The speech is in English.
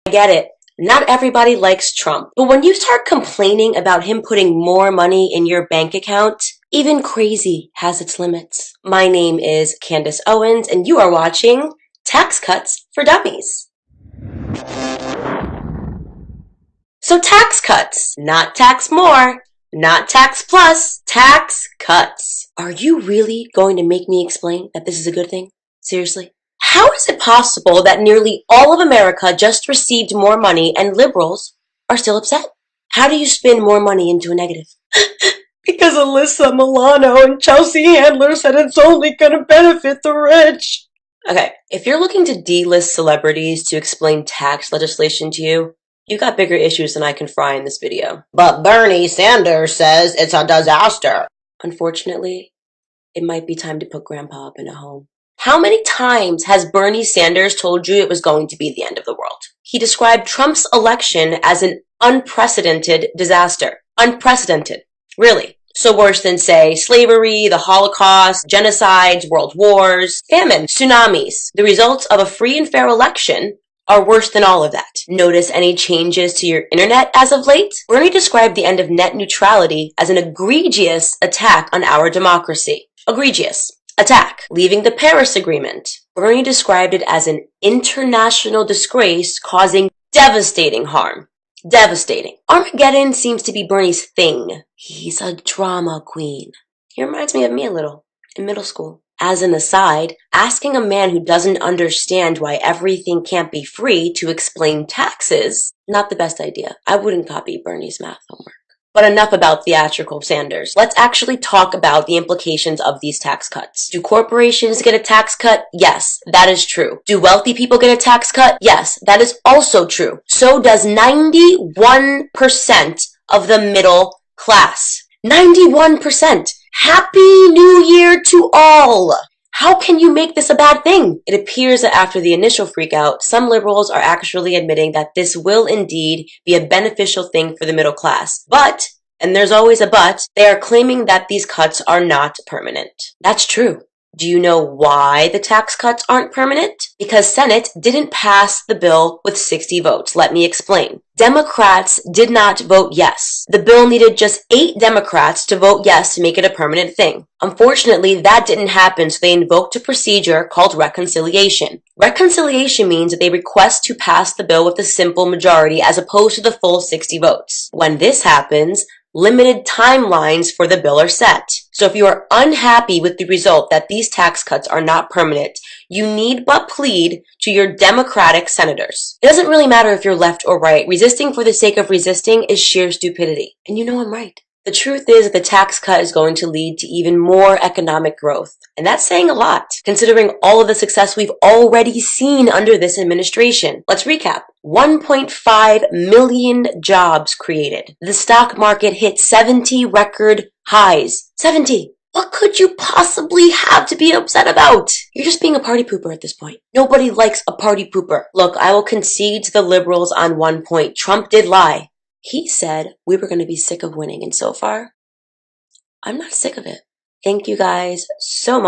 get it. Not everybody likes Trump. But when you start complaining about him putting more money in your bank account, even crazy has its limits. My name is Candace Owens, and you are watching Tax Cuts for Dummies. So tax cuts, not tax more, not tax plus, tax cuts. Are you really going to make me explain that this is a good thing? Seriously? How is it possible that nearly all of America just received more money and liberals are still upset? How do you spin more money into a negative? Because Alyssa Milano and Chelsea Handler said it's only going to benefit the rich. Okay, if you're looking to D-list celebrities to explain tax legislation to you, you've got bigger issues than I can fry in this video. But Bernie Sanders says it's a disaster. Unfortunately, it might be time to put Grandpa up in a home. How many times has Bernie Sanders told you it was going to be the end of the world? He described Trump's election as an unprecedented disaster. Unprecedented. Really. So worse than, say, slavery, the Holocaust, genocides, world wars, famine, tsunamis. The results of a free and fair election are worse than all of that. Notice any changes to your internet as of late? Bernie described the end of net neutrality as an egregious attack on our democracy. Egregious attack. Leaving the Paris Agreement. Bernie described it as an international disgrace causing devastating harm. Devastating. Armageddon seems to be Bernie's thing. He's a drama queen. He reminds me of me a little in middle school. As an aside, asking a man who doesn't understand why everything can't be free to explain taxes, not the best idea. I wouldn't copy Bernie's math homework. But enough about theatrical Sanders. Let's actually talk about the implications of these tax cuts. Do corporations get a tax cut? Yes, that is true. Do wealthy people get a tax cut? Yes, that is also true. So does 91% of the middle class. 91%! Happy New Year to all! How can you make this a bad thing? It appears that after the initial freakout, some liberals are actually admitting that this will indeed be a beneficial thing for the middle class. But, and there's always a but, they are claiming that these cuts are not permanent. That's true. Do you know why the tax cuts aren't permanent? Because Senate didn't pass the bill with 60 votes. Let me explain. Democrats did not vote yes. The bill needed just 8 Democrats to vote yes to make it a permanent thing. Unfortunately, that didn't happen, so they invoked a procedure called reconciliation. Reconciliation means that they request to pass the bill with a simple majority as opposed to the full 60 votes. When this happens, limited timelines for the bill are set. So if you are unhappy with the result that these tax cuts are not permanent, you need but plead to your Democratic senators. It doesn't really matter if you're left or right. Resisting for the sake of resisting is sheer stupidity. And you know I'm right. The truth is that the tax cut is going to lead to even more economic growth. And that's saying a lot, considering all of the success we've already seen under this administration. Let's recap. 1.5 million jobs created. The stock market hit 70 record highs. 70! What could you possibly have to be upset about? You're just being a party pooper at this point. Nobody likes a party pooper. Look, I will concede to the liberals on one point. Trump did lie. He said we were going to be sick of winning, and so far, I'm not sick of it. Thank you guys so much.